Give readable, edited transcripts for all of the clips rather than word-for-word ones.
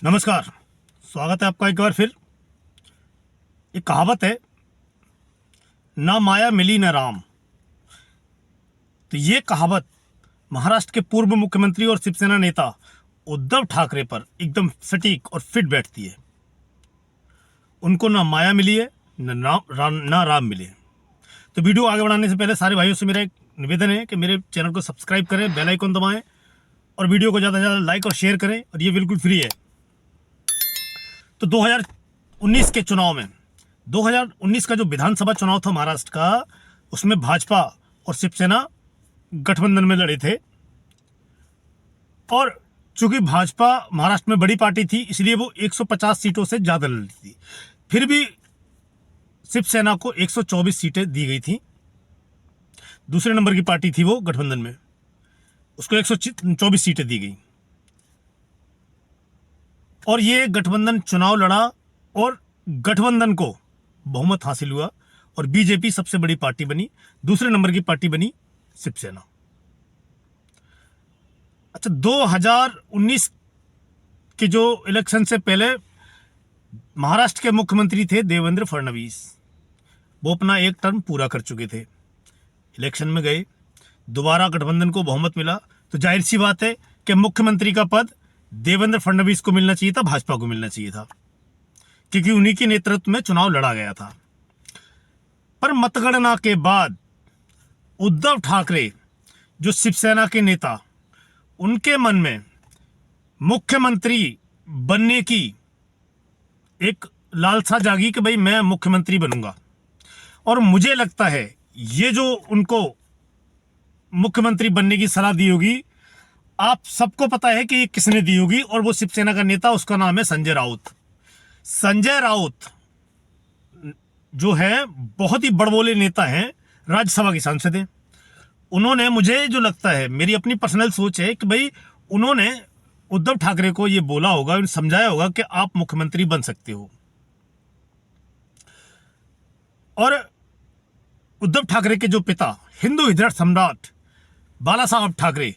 नमस्कार। स्वागत है आपका एक बार फिर। एक कहावत है, ना माया मिली न राम। तो ये कहावत महाराष्ट्र के पूर्व मुख्यमंत्री और शिवसेना नेता उद्धव ठाकरे पर एकदम सटीक और फिट बैठती है। उनको ना माया मिली है ना राम मिले। तो वीडियो आगे बढ़ाने से पहले सारे भाइयों से मेरा एक निवेदन है कि मेरे चैनल को सब्सक्राइब करें, बेल आइकन दबाएं और वीडियो को ज़्यादा से ज़्यादा लाइक और शेयर करें, और ये बिल्कुल फ्री है। तो 2019 के चुनाव में 2019 का जो विधानसभा चुनाव था महाराष्ट्र का, उसमें भाजपा और शिवसेना गठबंधन में लड़े थे। और चूंकि भाजपा महाराष्ट्र में बड़ी पार्टी थी, इसलिए वो 150 सीटों से ज़्यादा लड़ी थी। फिर भी शिवसेना को 124 सीटें दी गई थी। दूसरे नंबर की पार्टी थी वो गठबंधन में, उसको 124 सीटें दी गई। और ये गठबंधन चुनाव लड़ा और गठबंधन को बहुमत हासिल हुआ और बीजेपी सबसे बड़ी पार्टी बनी। दूसरे नंबर की पार्टी बनी शिवसेना। अच्छा, 2019 के जो इलेक्शन से पहले महाराष्ट्र के मुख्यमंत्री थे देवेंद्र फडणवीस। वो अपना एक टर्म पूरा कर चुके थे। इलेक्शन में गए, दोबारा गठबंधन को बहुमत मिला, तो जाहिर सी बात है कि मुख्यमंत्री का पद देवेंद्र फडणवीस को मिलना चाहिए था, भाजपा को मिलना चाहिए था, क्योंकि उन्हीं के नेतृत्व में चुनाव लड़ा गया था। पर मतगणना के बाद उद्धव ठाकरे जो शिवसेना के नेता, उनके मन में मुख्यमंत्री बनने की एक लालसा जागी कि भाई मैं मुख्यमंत्री बनूंगा। और मुझे लगता है ये जो उनको मुख्यमंत्री बनने की सलाह दी होगी, आप सबको पता है कि ये किसने दी होगी, और वो शिवसेना का नेता, उसका नाम है संजय राउत। संजय राउत जो है बहुत ही बड़बोले नेता हैं, राज्यसभा के सांसद हैं। उन्होंने, मुझे जो लगता है, मेरी अपनी पर्सनल सोच है कि भाई उन्होंने उद्धव ठाकरे को ये बोला होगा, समझाया होगा कि आप मुख्यमंत्री बन सकते हो। और उद्धव ठाकरे के जो पिता, हिंदू हृदय सम्राट बाला साहब ठाकरे,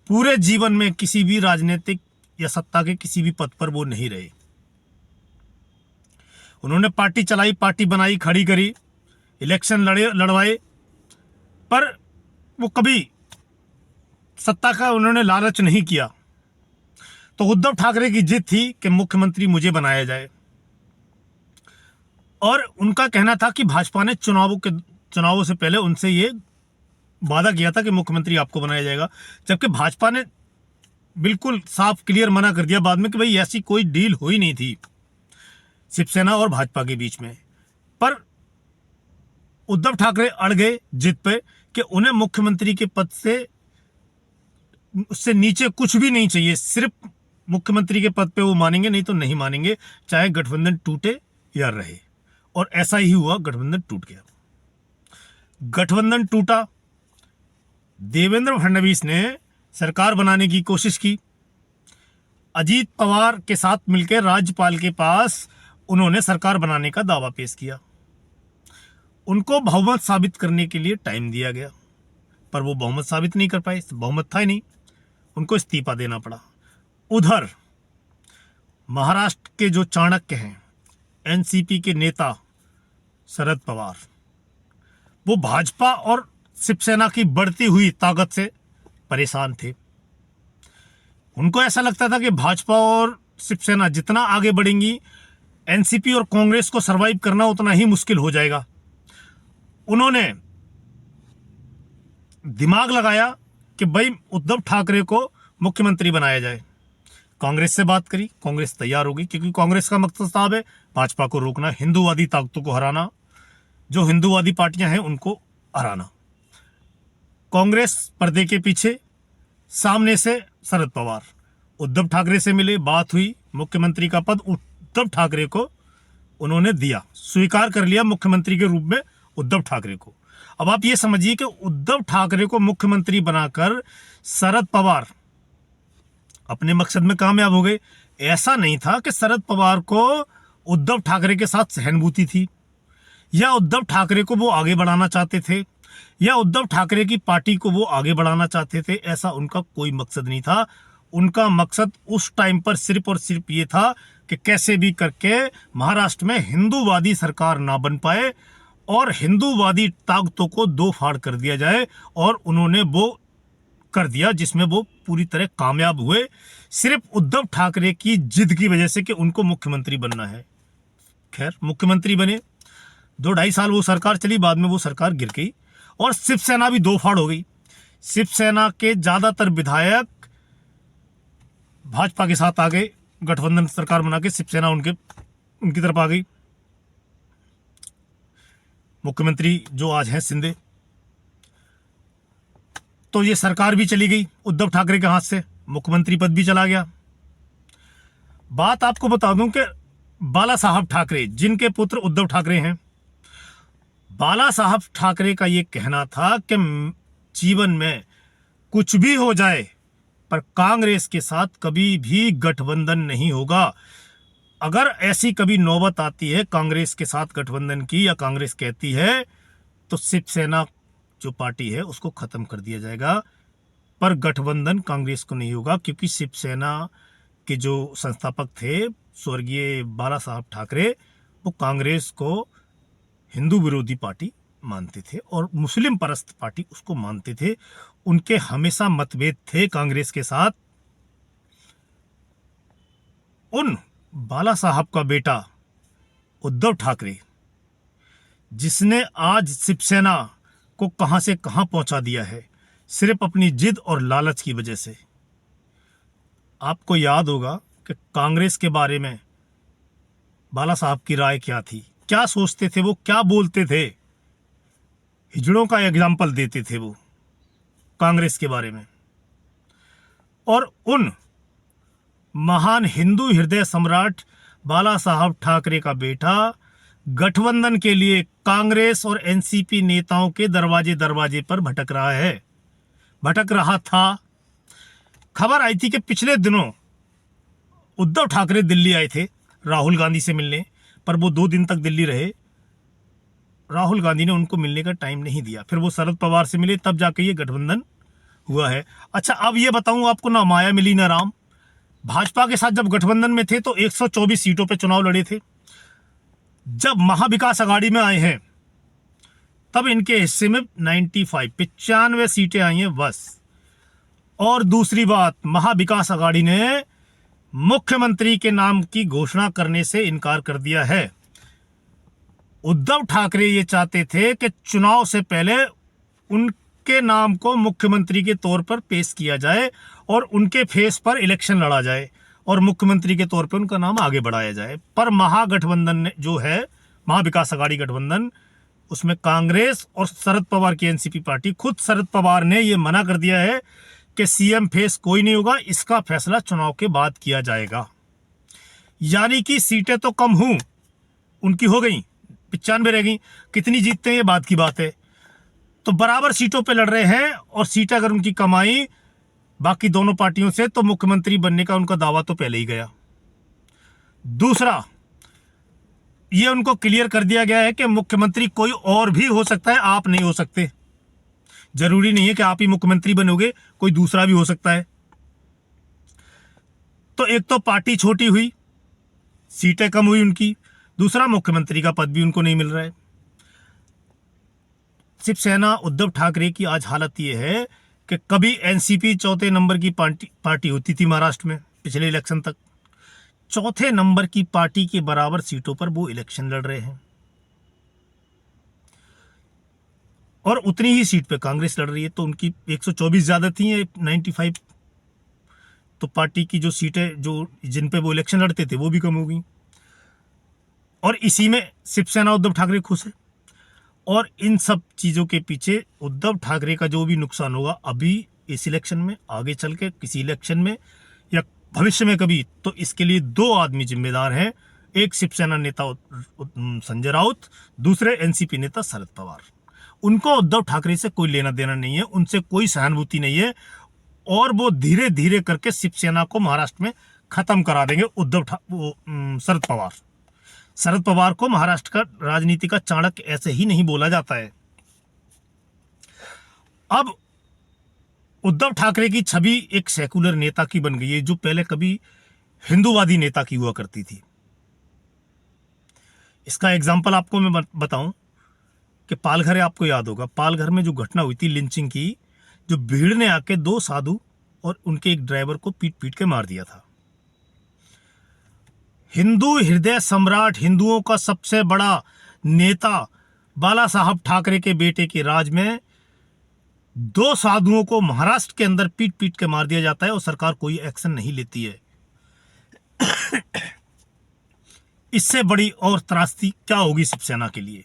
पूरे जीवन में किसी भी राजनीतिक या सत्ता के किसी भी पद पर वो नहीं रहे। उन्होंने पार्टी चलाई, पार्टी बनाई, खड़ी करी, इलेक्शन लड़वाए, पर वो कभी सत्ता का उन्होंने लालच नहीं किया। तो उद्धव ठाकरे की जिद थी कि मुख्यमंत्री मुझे बनाया जाए। और उनका कहना था कि भाजपा ने चुनावों से पहले उनसे ये वादा किया था कि मुख्यमंत्री आपको बनाया जाएगा, जबकि भाजपा ने बिल्कुल साफ क्लियर मना कर दिया बाद में कि भाई ऐसी कोई डील हुई नहीं थी शिवसेना और भाजपा के बीच में। पर उद्धव ठाकरे अड़ गए जिद पे कि उन्हें मुख्यमंत्री के पद से उससे नीचे कुछ भी नहीं चाहिए, सिर्फ मुख्यमंत्री के पद पे वो मानेंगे, नहीं तो नहीं मानेंगे, चाहे गठबंधन टूटे या रहे। और ऐसा ही हुआ, गठबंधन टूट गया। गठबंधन टूटा, देवेंद्र फडणवीस ने सरकार बनाने की कोशिश की। अजीत पवार के साथ मिलकर राज्यपाल के पास उन्होंने सरकार बनाने का दावा पेश किया। उनको बहुमत साबित करने के लिए टाइम दिया गया, पर वो बहुमत साबित नहीं कर पाए, बहुमत था ही नहीं, उनको इस्तीफा देना पड़ा। उधर महाराष्ट्र के जो चाणक्य हैं, एनसीपी के नेता शरद पवार, वो भाजपा और शिवसेना की बढ़ती हुई ताकत से परेशान थे। उनको ऐसा लगता था कि भाजपा और शिवसेना जितना आगे बढ़ेंगी, एनसीपी और कांग्रेस को सरवाइव करना उतना ही मुश्किल हो जाएगा। उन्होंने दिमाग लगाया कि भाई उद्धव ठाकरे को मुख्यमंत्री बनाया जाए। कांग्रेस से बात करी, कांग्रेस तैयार होगी, क्योंकि कांग्रेस का मकसद साहब है भाजपा को रोकना, हिंदूवादी ताकतों को हराना, जो हिंदूवादी पार्टियां हैं उनको हराना। कांग्रेस पर्दे के पीछे, सामने से शरद पवार उद्धव ठाकरे से मिले, बात हुई, मुख्यमंत्री का पद उद्धव ठाकरे को उन्होंने दिया, स्वीकार कर लिया मुख्यमंत्री के रूप में उद्धव ठाकरे को। अब आप ये समझिए कि उद्धव ठाकरे को मुख्यमंत्री बनाकर शरद पवार अपने मकसद में कामयाब हो गए। ऐसा नहीं था कि शरद पवार को उद्धव ठाकरे के साथ सहानुभूति थी, या उद्धव ठाकरे को वो आगे बढ़ाना चाहते थे, या उद्धव ठाकरे की पार्टी को वो आगे बढ़ाना चाहते थे। ऐसा उनका कोई मकसद नहीं था। उनका मकसद उस टाइम पर सिर्फ और सिर्फ ये था कि कैसे भी करके महाराष्ट्र में हिंदूवादी सरकार ना बन पाए और हिंदूवादी ताकतों को दो फाड़ कर दिया जाए, और उन्होंने वो कर दिया, जिसमें वो पूरी तरह कामयाब हुए, सिर्फ उद्धव ठाकरे की जिद की वजह से कि उनको मुख्यमंत्री बनना है। खैर, मुख्यमंत्री बने, 2-2.5 साल वो सरकार चली, बाद में वो सरकार गिर गई और शिवसेना भी दो फाड़ हो गई। शिवसेना के ज्यादातर विधायक भाजपा के साथ आ गए, गठबंधन सरकार बना के शिवसेना उनकी तरफ आ गई। मुख्यमंत्री जो आज हैं शिंदे, तो ये सरकार भी चली गई उद्धव ठाकरे के हाथ से, मुख्यमंत्री पद भी चला गया। बात आपको बता दूं कि बाला साहब ठाकरे, जिनके पुत्र उद्धव ठाकरे हैं, बाला साहब ठाकरे का ये कहना था कि जीवन में कुछ भी हो जाए पर कांग्रेस के साथ कभी भी गठबंधन नहीं होगा। अगर ऐसी कभी नौबत आती है कांग्रेस के साथ गठबंधन की, या कांग्रेस कहती है, तो शिवसेना जो पार्टी है उसको खत्म कर दिया जाएगा, पर गठबंधन कांग्रेस को नहीं होगा, क्योंकि शिवसेना के जो संस्थापक थे स्वर्गीय बाला साहब ठाकरे, वो कांग्रेस को हिंदू विरोधी पार्टी मानते थे और मुस्लिम परस्त पार्टी उसको मानते थे। उनके हमेशा मतभेद थे कांग्रेस के साथ। उन बाला साहब का बेटा उद्धव ठाकरे, जिसने आज शिवसेना को कहां से कहां पहुंचा दिया है, सिर्फ अपनी जिद और लालच की वजह से। आपको याद होगा कि कांग्रेस के बारे में बाला साहब की राय क्या थी, क्या सोचते थे वो, क्या बोलते थे, हिजड़ों का एग्जाम्पल देते थे वो कांग्रेस के बारे में। और उन महान हिंदू हृदय सम्राट बाला साहब ठाकरे का बेटा गठबंधन के लिए कांग्रेस और एनसीपी नेताओं के दरवाजे दरवाजे पर भटक रहा था। खबर आई थी कि पिछले दिनों उद्धव ठाकरे दिल्ली आए थे राहुल गांधी से मिलने, पर वो 2 दिन तक दिल्ली रहे। राहुल गांधी ने उनको मिलने का टाइम नहीं दिया, फिर वो शरद पवार से मिले, तब जाके ये गठबंधन हुआ है। अच्छा, अब ये बताऊं आपको, ना माया मिली ना राम। भाजपा के साथ जब गठबंधन में थे तो 124 सीटों पे चुनाव लड़े थे। जब महाविकास अघाड़ी में आए हैं तब इनके हिस्से में 95 सीटें आई हैं बस। और दूसरी बात, महाविकास अघाड़ी ने मुख्यमंत्री के नाम की घोषणा करने से इनकार कर दिया है। उद्धव ठाकरे ये चाहते थे कि चुनाव से पहले उनके नाम को मुख्यमंत्री के तौर पर पेश किया जाए और उनके फेस पर इलेक्शन लड़ा जाए और मुख्यमंत्री के तौर पर उनका नाम आगे बढ़ाया जाए। पर महागठबंधन जो है, महाविकास अघाड़ी गठबंधन, उसमें कांग्रेस और शरद पवार की एनसीपी पार्टी, खुद शरद पवार ने यह मना कर दिया है कि सीएम फेस कोई नहीं होगा, इसका फैसला चुनाव के बाद किया जाएगा। यानी कि सीटें तो कम हुई, उनकी हो गई 95 रह गई, कितनी जीतते हैं ये बात की बात है। तो बराबर सीटों पे लड़ रहे हैं, और सीटें अगर उनकी कमाई बाकी दोनों पार्टियों से, तो मुख्यमंत्री बनने का उनका दावा तो पहले ही गया। दूसरा, ये उनको क्लियर कर दिया गया है कि मुख्यमंत्री कोई और भी हो सकता है, आप नहीं हो सकते। जरूरी नहीं है कि आप ही मुख्यमंत्री बनोगे, कोई दूसरा भी हो सकता है। तो एक तो पार्टी छोटी हुई, सीटें कम हुई उनकी, दूसरा मुख्यमंत्री का पद भी उनको नहीं मिल रहा है। शिवसेना उद्धव ठाकरे की आज हालत यह है कि कभी एनसीपी चौथे नंबर की पार्टी होती थी महाराष्ट्र में पिछले इलेक्शन तक, चौथे नंबर की पार्टी के बराबर सीटों पर वो इलेक्शन लड़ रहे हैं, और उतनी ही सीट पे कांग्रेस लड़ रही है। तो उनकी 124 ज्यादा थी, 95, तो पार्टी की जो सीटें जो जिन पे वो इलेक्शन लड़ते थे वो भी कम हो गई। और इसी में शिवसेना उद्धव ठाकरे खुश है। और इन सब चीजों के पीछे उद्धव ठाकरे का जो भी नुकसान होगा अभी इस इलेक्शन में, आगे चल के किसी इलेक्शन में या भविष्य में कभी, तो इसके लिए 2 आदमी जिम्मेदार हैं। एक शिवसेना नेता संजय राउत, दूसरे एनसीपी नेता शरद पवार। उनको उद्धव ठाकरे से कोई लेना देना नहीं है, उनसे कोई सहानुभूति नहीं है, और वो धीरे धीरे करके शिवसेना को महाराष्ट्र में खत्म करा देंगे। शरद पवार को महाराष्ट्र का राजनीति का चाणक्य ऐसे ही नहीं बोला जाता है। अब उद्धव ठाकरे की छवि एक सेकुलर नेता की बन गई है, जो पहले कभी हिंदूवादी नेता की हुआ करती थी। इसका एग्जाम्पल आपको मैं बताऊं कि पालघर, आपको याद होगा पालघर में जो घटना हुई थी लिंचिंग की, जो भीड़ ने आके 2 साधु और उनके एक ड्राइवर को पीट पीट के मार दिया था। हिंदू हृदय सम्राट, हिंदुओं का सबसे बड़ा नेता बाला साहब ठाकरे के बेटे के राज में 2 साधुओं को महाराष्ट्र के अंदर पीट पीट के मार दिया जाता है और सरकार कोई एक्शन नहीं लेती है। इससे बड़ी और त्रासदी क्या होगी शिवसेना के लिए।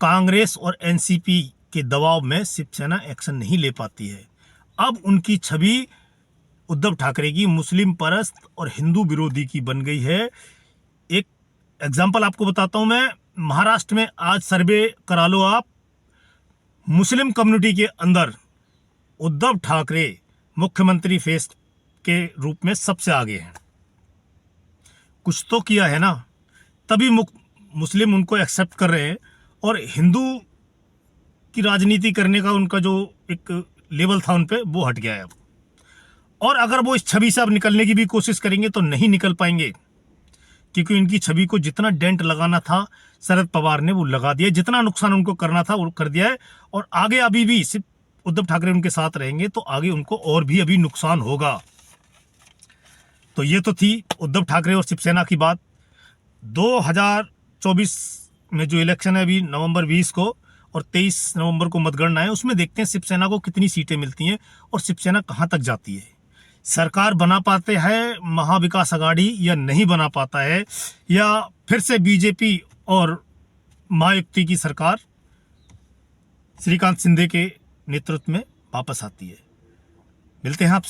कांग्रेस और एनसीपी के दबाव में शिवसेना एक्शन नहीं ले पाती है। अब उनकी छवि उद्धव ठाकरे की मुस्लिम परस्त और हिंदू विरोधी की बन गई है। एक एग्जाम्पल आपको बताता हूं मैं, महाराष्ट्र में आज सर्वे करा लो आप, मुस्लिम कम्युनिटी के अंदर उद्धव ठाकरे मुख्यमंत्री फेस के रूप में सबसे आगे हैं। कुछ तो किया है ना, तभी मुस्लिम उनको एक्सेप्ट कर रहे हैं और हिंदू की राजनीति करने का उनका जो एक लेवल था उन पे, वो हट गया है अब। और अगर वो इस छवि से अब निकलने की भी कोशिश करेंगे तो नहीं निकल पाएंगे, क्योंकि इनकी छवि को जितना डेंट लगाना था शरद पवार ने वो लगा दिया, जितना नुकसान उनको करना था वो कर दिया है। और आगे अभी भी सिर्फ उद्धव ठाकरे उनके साथ रहेंगे तो आगे उनको और भी अभी नुकसान होगा। तो ये तो थी उद्धव ठाकरे और शिवसेना की बात। 2024 में जो इलेक्शन है अभी नवंबर 20 को और 23 नवंबर को मतगणना है, उसमें देखते हैं शिवसेना को कितनी सीटें मिलती हैं और शिवसेना कहां तक जाती है। सरकार बना पाते हैं महाविकास अघाड़ी या नहीं बना पाता है, या फिर से बीजेपी और महायुति की सरकार श्रीकांत शिंदे के नेतृत्व में वापस आती है। मिलते हैं आपसे।